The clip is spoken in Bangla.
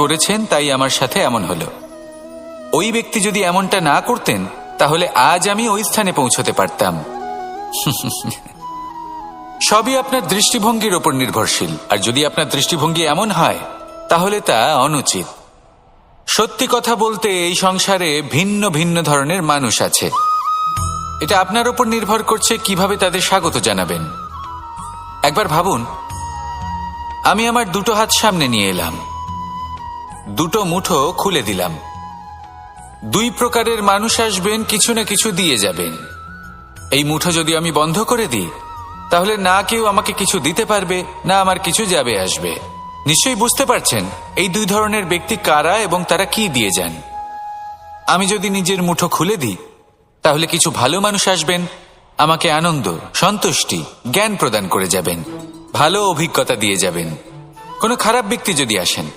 করেছেন, তাই আমার সাথে এমন হলো। ওই ব্যক্তি যদি এমনটা না করতেন তাহলে আজ আমি ওই স্থানে পৌঁছতে পারতাম। সবই আপনার দৃষ্টিভঙ্গির ওপর নির্ভরশীল, আর যদি আপনার দৃষ্টিভঙ্গি এমন হয় তাহলে তা অনুচিত। সত্যি কথা বলতে এই সংসারে ভিন্ন ভিন্ন ধরনের মানুষ আছে। এটা আপনার ওপর নির্ভর করছে কিভাবে তাদের স্বাগত জানাবেন। একবার ভাবুন, আমি আমার দুটো হাত সামনে নিয়ে এলাম, দুটো মুঠো খুলে দিলাম। দুই প্রকারের মানুষ আসবেন, কিছু না কিছু দিয়ে যাবেন। এই মুঠো যদি আমি বন্ধ করে দিই তাহলে না কেউ আমাকে কিছু দিতে পারবে, না আমার কিছু যাবে আসবে। নিশ্চয়ই বুঝতে পারছেন এই দুই ধরনের ব্যক্তি কারা এবং তারা কি দিয়ে যান। আমি যদি নিজের মুঠো খুলে দিই তাহলে কিছু ভালো মানুষ আসবেন, আমাকে আনন্দ, সন্তুষ্টি, জ্ঞান প্রদান করে যাবেন, ভালো অভিজ্ঞতা দিয়ে যাবেন। কোনো খারাপ ব্যক্তি যদি আসেন